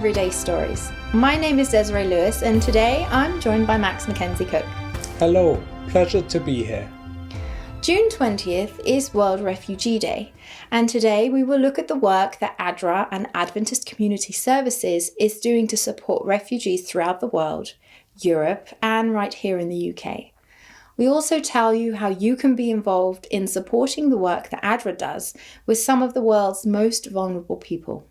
Everyday Stories. My name is Desiree Lewis, and today I'm joined by Max Mackenzie Cook. Hello, pleasure to be here. June 20th is World Refugee Day, and today we will look at the work that ADRA and Adventist Community Services is doing to support refugees throughout the world, Europe, and right here in the UK. We also tell you how you can be involved in supporting the work that ADRA does with some of the world's most vulnerable people.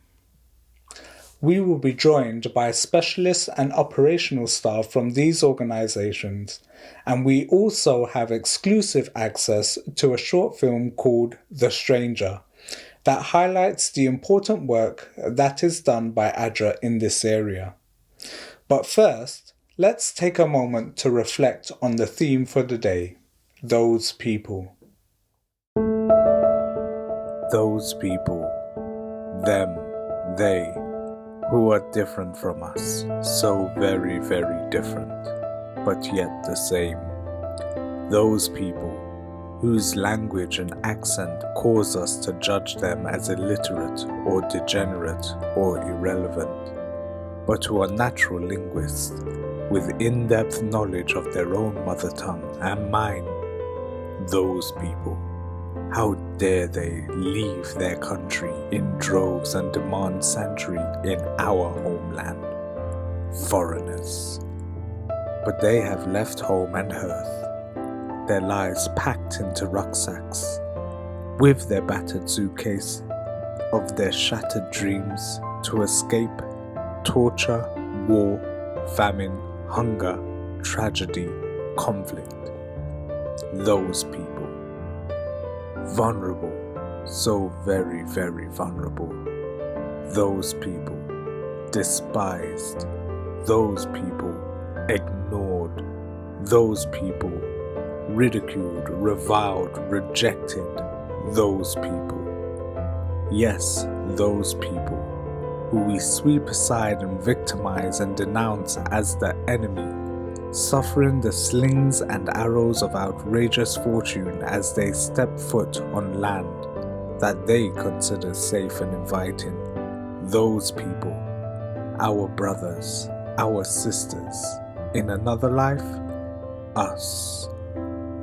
We will be joined by specialists and operational staff from these organisations, and we also have exclusive access to a short film called The Stranger that highlights the important work that is done by ADRA in this area. But first, let's take a moment to reflect on the theme for the day, those people. Those people, them, they, who are different from us, so very, very different, but yet the same. Those people whose language and accent cause us to judge them as illiterate or degenerate or irrelevant, but who are natural linguists with in-depth knowledge of their own mother tongue and mine. Those people, how dare they leave their country in droves and demand sanctuary in our homeland? Foreigners. But they have left home and hearth, their lives packed into rucksacks, with their battered suitcase of their shattered dreams to escape torture, war, famine, hunger, tragedy, conflict. Those people. Vulnerable, so very, very vulnerable. Those people, despised. Those people, ignored. Those people, ridiculed, reviled, rejected. Those people. Yes, those people who we sweep aside and victimize and denounce as the enemy, suffering the slings and arrows of outrageous fortune as they step foot on land that they consider safe and inviting. Those people, our brothers, our sisters, in another life, us.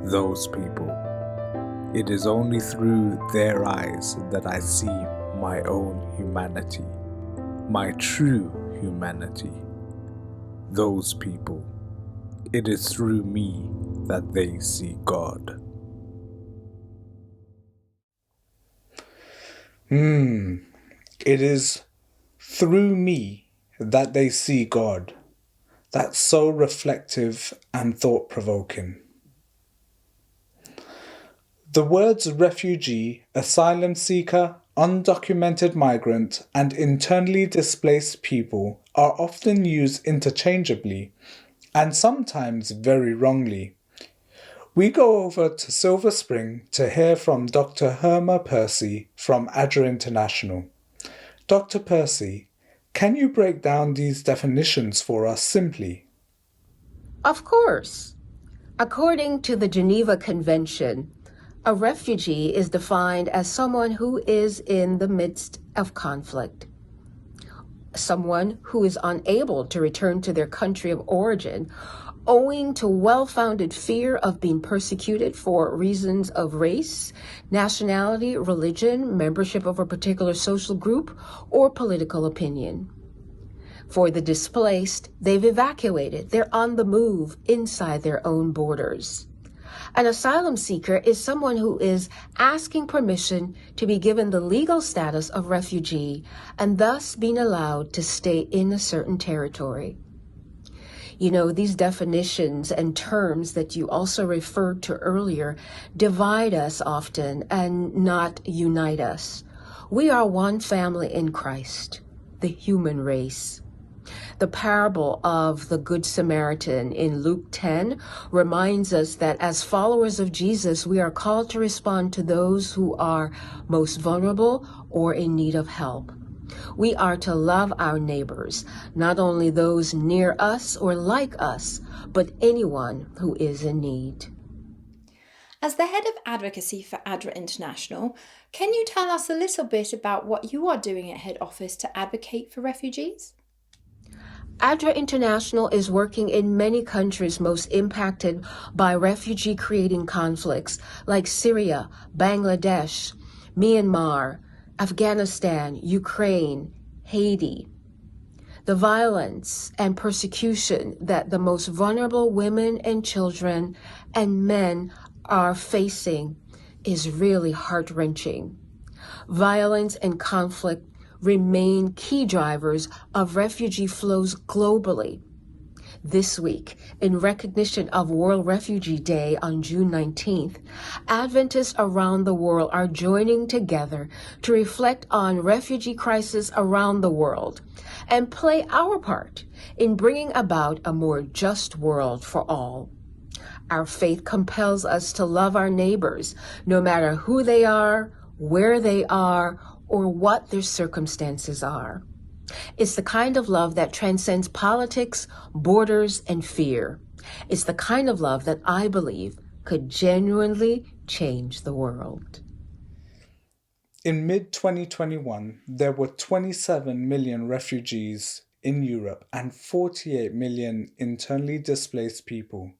Those people. It is only through their eyes that I see my own humanity, my true humanity. Those people. It is through me that they see God. It is through me that they see God. That's so reflective and thought-provoking. The words refugee, asylum seeker, undocumented migrant, and internally displaced people are often used interchangeably, and sometimes very wrongly. We go over to Silver Spring to hear from Dr. Herma Percy from ADRA International. Dr. Percy, can you break down these definitions for us simply? Of course. According to the Geneva Convention, a refugee is defined as someone who is in the midst of conflict. Someone who is unable to return to their country of origin owing to well-founded fear of being persecuted for reasons of race, nationality, religion, membership of a particular social group, or political opinion. For the displaced, they've evacuated. They're on the move inside their own borders. An asylum seeker is someone who is asking permission to be given the legal status of refugee and thus being allowed to stay in a certain territory. You know, these definitions and terms that you also referred to earlier divide us often and not unite us. We are one family in Christ, the human race. The parable of the Good Samaritan in Luke 10 reminds us that as followers of Jesus, we are called to respond to those who are most vulnerable or in need of help. We are to love our neighbors, not only those near us or like us, but anyone who is in need. As the head of advocacy for ADRA International, can you tell us a little bit about what you are doing at head office to advocate for refugees? ADRA International is working in many countries most impacted by refugee-creating conflicts like Syria, Bangladesh, Myanmar, Afghanistan, Ukraine, Haiti. The violence and persecution that the most vulnerable women and children and men are facing is really heart-wrenching. Violence and conflict remain key drivers of refugee flows globally. This week, in recognition of World Refugee Day on June 19th, Adventists around the world are joining together to reflect on refugee crisis around the world and play our part in bringing about a more just world for all. Our faith compels us to love our neighbors, no matter who they are, where they are, or what their circumstances are. It's the kind of love that transcends politics, borders, and fear. It's the kind of love that I believe could genuinely change the world. In mid-2021, there were 27 million refugees in Europe and 48 million internally displaced people.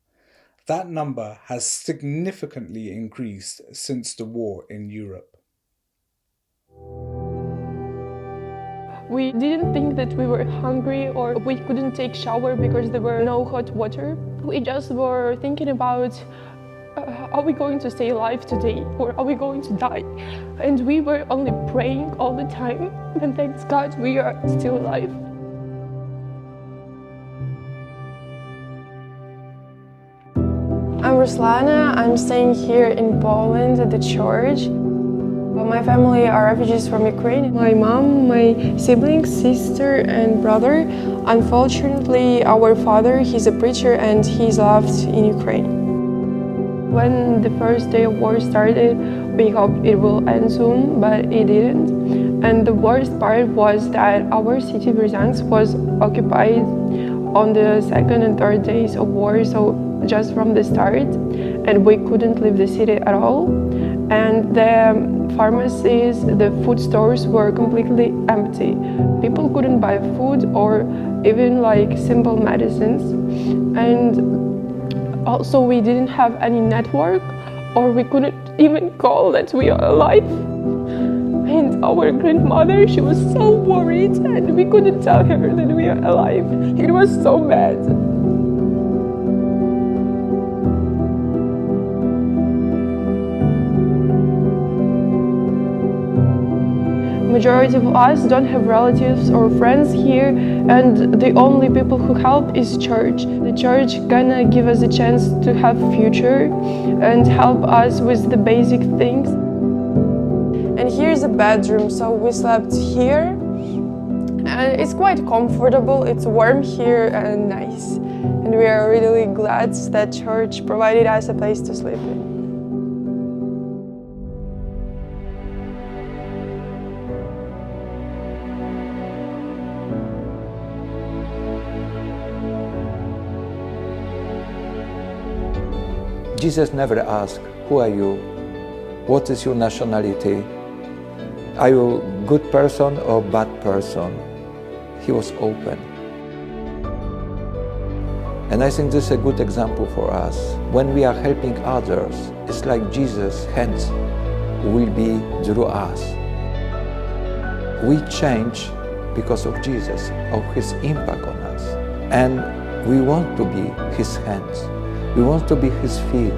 That number has significantly increased since the war in Europe. We didn't think that we were hungry or we couldn't take shower because there were no hot water. We just were thinking about are we going to stay alive today or are we going to die? And we were only praying all the time, and thanks God we are still alive. I'm Ruslana. I'm staying here in Poland at the church. My family are refugees from Ukraine. My mom, my siblings, sister and brother. Unfortunately, our father, he's a preacher and he's left in Ukraine. When the first day of war started, we hoped it will end soon, but it didn't. And the worst part was that our city, Bryansk, was occupied on the second and third days of war, so just from the start, and we couldn't leave the city at all. And the pharmacies, the food stores were completely empty. People couldn't buy food or even like simple medicines. And also we didn't have any network, or we couldn't even call that we are alive. And our grandmother, she was so worried and we couldn't tell her that we are alive. It was so bad. Majority of us don't have relatives or friends here, and the only people who help is church. The church gonna give us a chance to have future and help us with the basic things. And here's a bedroom, so we slept here. And it's quite comfortable, it's warm here and nice. And we are really glad that church provided us a place to sleep in. Jesus never asked, who are you? What is your nationality? Are you a good person or bad person? He was open. And I think this is a good example for us. When we are helping others, it's like Jesus' hands will be through us. We change because of Jesus, of His impact on us. And we want to be His hands. We want to be His feet.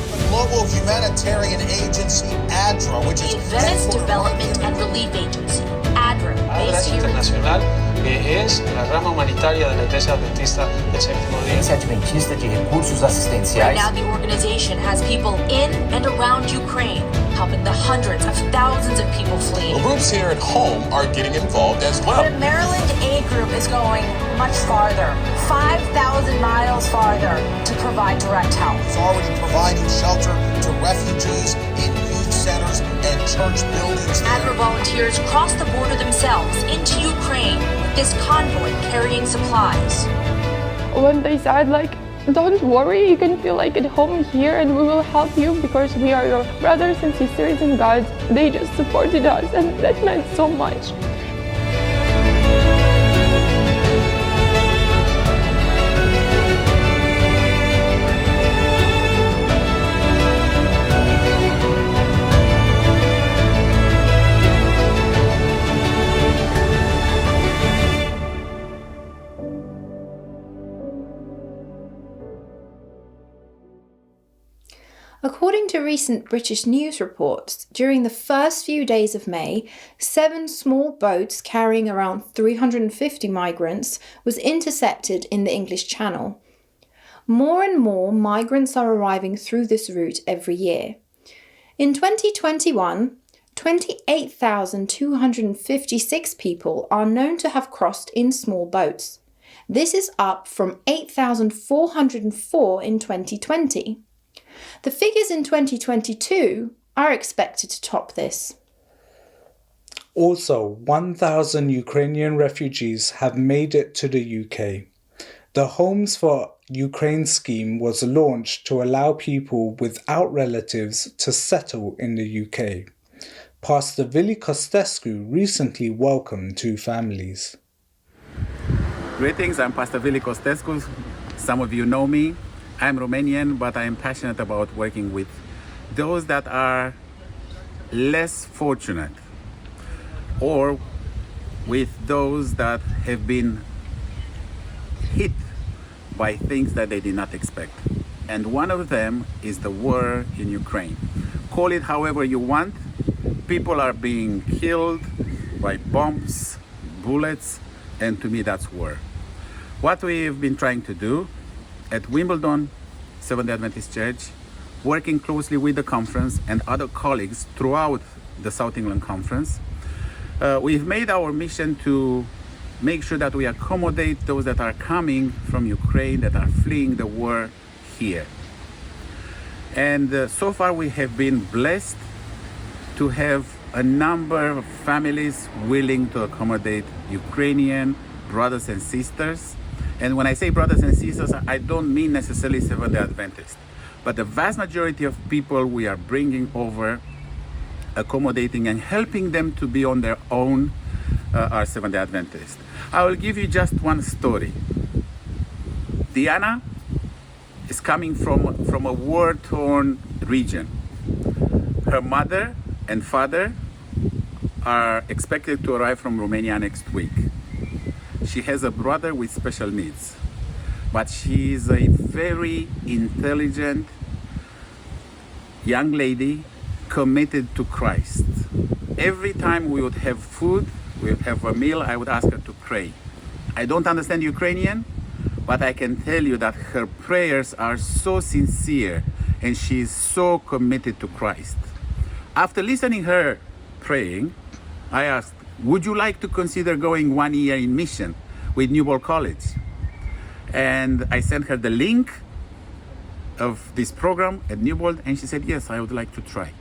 The global humanitarian agency, ADRA, which is the Venice Development and Relief Agency, ADRA, based here internacional, que es la rama humanitaria de la Iglesia Adventista del Séptimo Día. Adventista de Recursos Assistenciais. Right now, the organization has people in and around Ukraine, helping the hundreds of thousands of people fleeing. Well, groups here at home are getting involved as well. The Maryland A Group is going much farther, 5,000 miles farther, to provide direct help. It's already providing shelter to refugees in youth centers and church buildings. ADRA volunteers cross the border themselves into Ukraine with this convoy carrying supplies. When they said like, don't worry, you can feel like at home here and we will help you because we are your brothers and sisters in God, they just supported us and that meant so much. According to recent British news reports, during the first few days of May, 7 small boats carrying around 350 migrants was intercepted in the English Channel. More and more migrants are arriving through this route every year. In 2021, 28,256 people are known to have crossed in small boats. This is up from 8,404 in 2020. The figures in 2022 are expected to top this. Also, 1,000 Ukrainian refugees have made it to the UK. The Homes for Ukraine scheme was launched to allow people without relatives to settle in the UK. Pastor Vili Costescu recently welcomed 2 families. Greetings, I'm Pastor Vili Costescu. Some of you know me. I'm Romanian, but I am passionate about working with those that are less fortunate or with those that have been hit by things that they did not expect. And one of them is the war in Ukraine. Call it however you want. People are being killed by bombs, bullets, and to me that's war. What we've been trying to do at Wimbledon Seventh-day Adventist Church, working closely with the conference and other colleagues throughout the South England Conference, we've made our mission to make sure that we accommodate those that are coming from Ukraine, that are fleeing the war here. And so far we have been blessed to have a number of families willing to accommodate Ukrainian brothers and sisters. And when I say brothers and sisters, I don't mean necessarily Seventh-day Adventists, but the vast majority of people we are bringing over, accommodating and helping them to be on their own are Seventh-day Adventists. I will give you just one story. Diana is coming from a war-torn region. Her mother and father are expected to arrive from Romania next week. She has a brother with special needs, but she is a very intelligent young lady committed to Christ. Every time we would have food, we would have a meal, I would ask her to pray. I don't understand Ukrainian, but I can tell you that her prayers are so sincere and she is so committed to Christ. After listening her praying, I asked, would you like to consider going 1 year in mission with Newbold College? And I sent her the link of this program at Newbold, and she said, yes, I would like to try.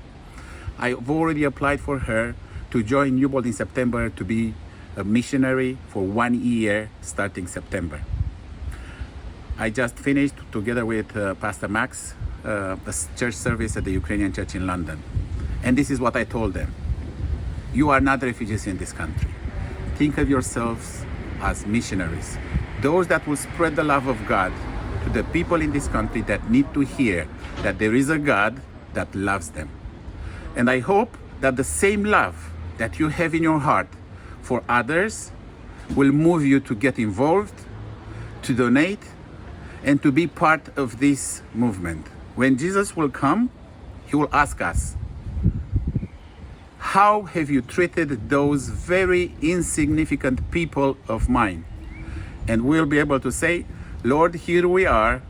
I've already applied for her to join Newbold in September to be a missionary for 1 year starting September. I just finished, together with Pastor Max, a church service at the Ukrainian church in London. And this is what I told them. You are not refugees in this country. Think of yourselves as missionaries. Those that will spread the love of God to the people in this country that need to hear that there is a God that loves them. And I hope that the same love that you have in your heart for others will move you to get involved, to donate, and to be part of this movement. When Jesus will come, he will ask us, how have you treated those very insignificant people of mine? And we'll be able to say, Lord, here we are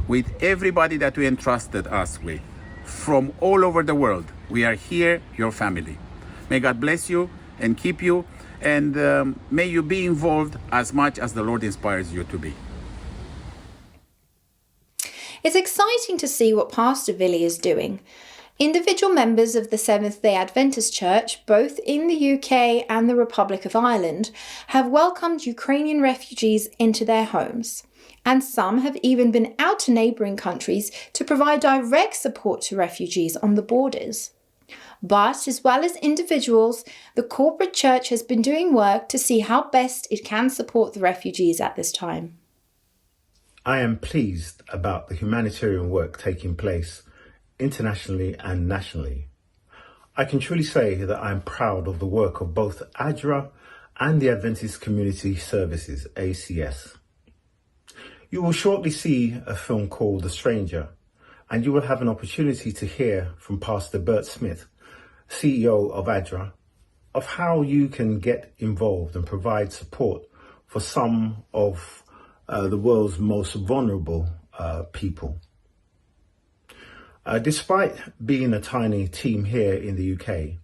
with everybody that you entrusted us with. From all over the world, we are here, your family. May God bless you and keep you, and may you be involved as much as the Lord inspires you to be. It's exciting to see what Pastor Vili is doing. Individual members of the Seventh-day Adventist Church, both in the UK and the Republic of Ireland, have welcomed Ukrainian refugees into their homes. And some have even been out to neighbouring countries to provide direct support to refugees on the borders. But as well as individuals, the corporate church has been doing work to see how best it can support the refugees at this time. I am pleased about the humanitarian work taking place internationally and nationally. I can truly say that I am proud of the work of both ADRA and the Adventist Community Services, ACS. You will shortly see a film called The Stranger, and you will have an opportunity to hear from Pastor Bert Smith, CEO of ADRA, of how you can get involved and provide support for some of the world's most vulnerable people. Despite being a tiny team here in the UK,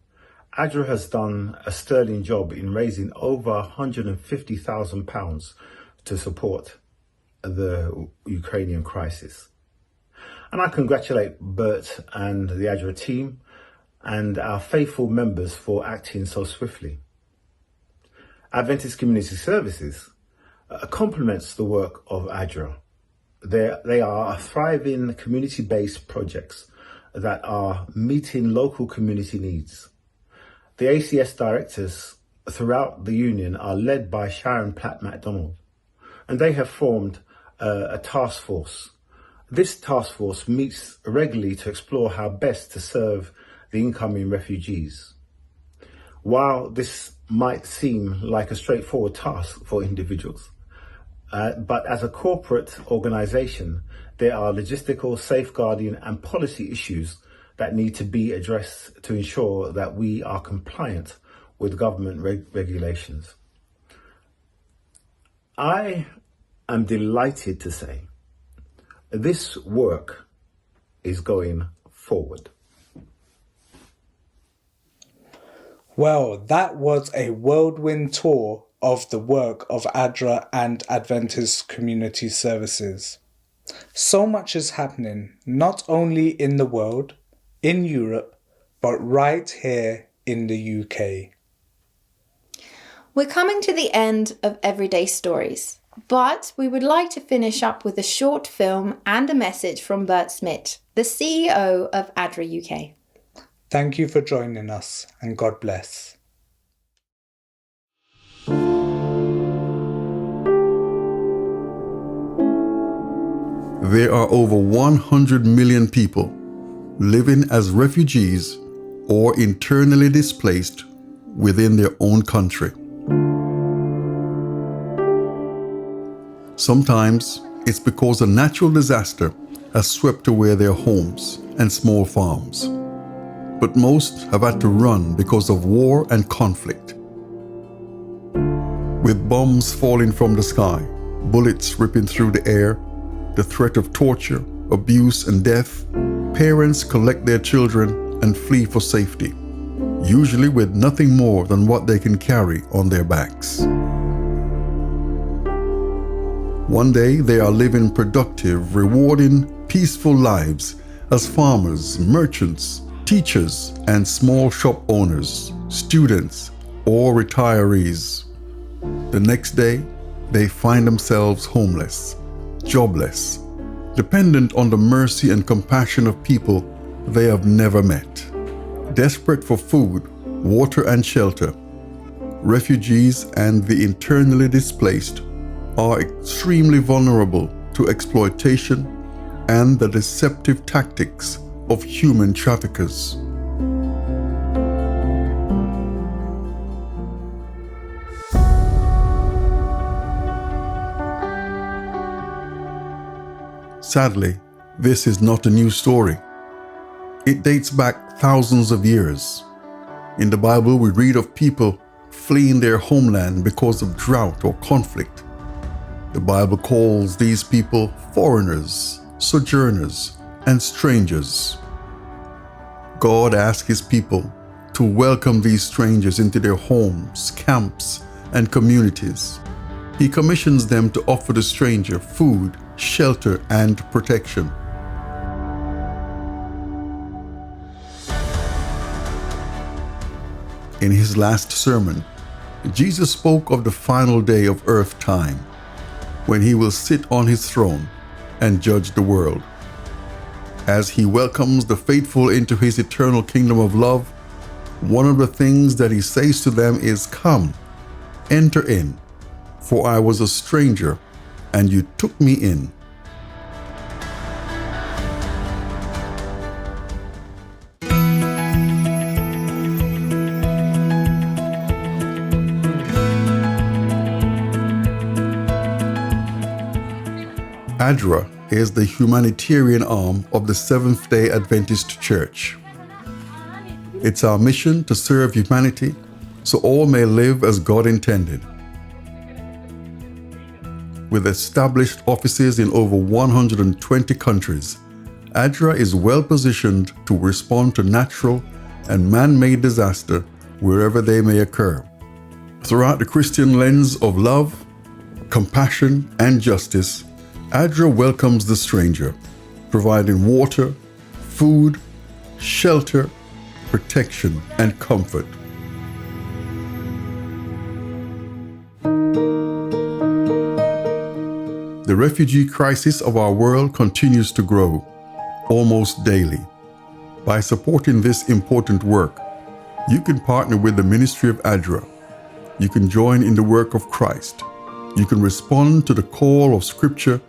ADRA has done a sterling job in raising over £150,000 to support the Ukrainian crisis. And I congratulate Bert and the ADRA team and our faithful members for acting so swiftly. Adventist Community Services complements the work of ADRA. They are thriving community-based projects that are meeting local community needs. The ACS directors throughout the union are led by Sharon Platt MacDonald, and they have formed a task force. This task force meets regularly to explore how best to serve the incoming refugees. While this might seem like a straightforward task for individuals, but as a corporate organisation, there are logistical, safeguarding and policy issues that need to be addressed to ensure that we are compliant with government regulations. I am delighted to say this work is going forward. Well, that was a whirlwind tour of the work of ADRA and Adventist Community Services. So much is happening, not only in the world, in Europe, but right here in the UK. We're coming to the end of Everyday Stories, but we would like to finish up with a short film and a message from Bert Smith, the CEO of ADRA UK. Thank you for joining us, and God bless. There are over 100 million people living as refugees or internally displaced within their own country. Sometimes it's because a natural disaster has swept away their homes and small farms. But most have had to run because of war and conflict. With bombs falling from the sky, bullets ripping through the air, the threat of torture, abuse and death, parents collect their children and flee for safety, usually with nothing more than what they can carry on their backs. One day they are living productive, rewarding, peaceful lives as farmers, merchants, teachers, and small shop owners, students, or retirees. The next day, they find themselves homeless, jobless, dependent on the mercy and compassion of people they have never met. Desperate for food, water, and shelter, refugees and the internally displaced are extremely vulnerable to exploitation and the deceptive tactics of human traffickers. Sadly, this is not a new story. It dates back thousands of years. In the Bible, we read of people fleeing their homeland because of drought or conflict. The Bible calls these people foreigners, sojourners, and strangers. God asks His people to welcome these strangers into their homes, camps, and communities. He commissions them to offer the stranger food, shelter, and protection. In His last sermon, Jesus spoke of the final day of earth time, when He will sit on His throne and judge the world. As He welcomes the faithful into His eternal kingdom of love, one of the things that He says to them is, "Come, enter in, for I was a stranger, and you took me in." ADRA is the humanitarian arm of the Seventh-day Adventist Church. It's our mission to serve humanity so all may live as God intended. With established offices in over 120 countries, ADRA is well positioned to respond to natural and man-made disaster wherever they may occur. Throughout the Christian lens of love, compassion, and justice, ADRA welcomes the stranger, providing water, food, shelter, protection, and comfort. The refugee crisis of our world continues to grow, almost daily. By supporting this important work, you can partner with the ministry of ADRA. You can join in the work of Christ. You can respond to the call of Scripture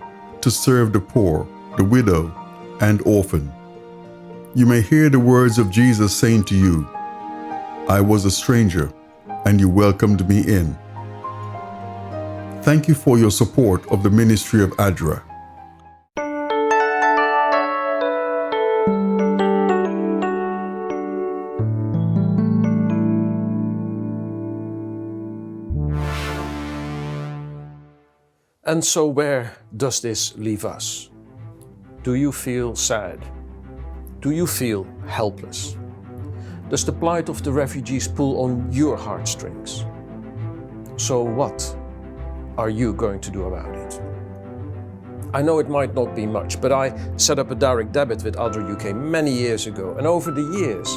to serve the poor, the widow, and orphan. You may hear the words of Jesus saying to you, "I was a stranger, and you welcomed me in." Thank you for your support of the ministry of ADRA. And so where does this leave us? Do you feel sad? Do you feel helpless? Does the plight of the refugees pull on your heartstrings? So what are you going to do about it? I know it might not be much, but I set up a direct debit with ADRA UK many years ago, and over the years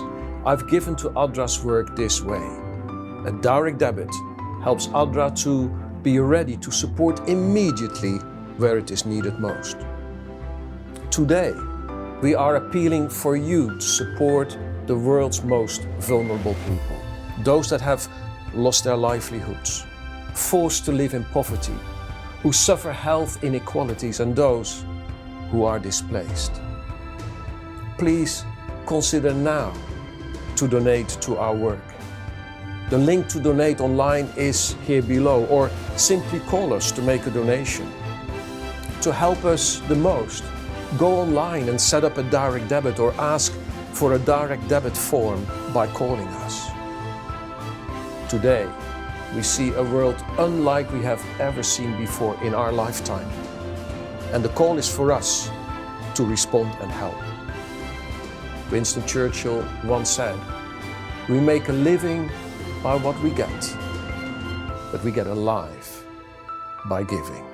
I've given to ADRA's work this way. A direct debit helps ADRA to be ready to support immediately where it is needed most. Today, we are appealing for you to support the world's most vulnerable people, those that have lost their livelihoods, forced to live in poverty, who suffer health inequalities, and those who are displaced. Please consider now to donate to our work. The link to donate online is here below, or simply call us to make a donation. To help us the most, go online and set up a direct debit or ask for a direct debit form by calling us. Today, we see a world unlike we have ever seen before in our lifetime. And the call is for us to respond and help. Winston Churchill once said, "We make a living by what we get, but we get alive by giving."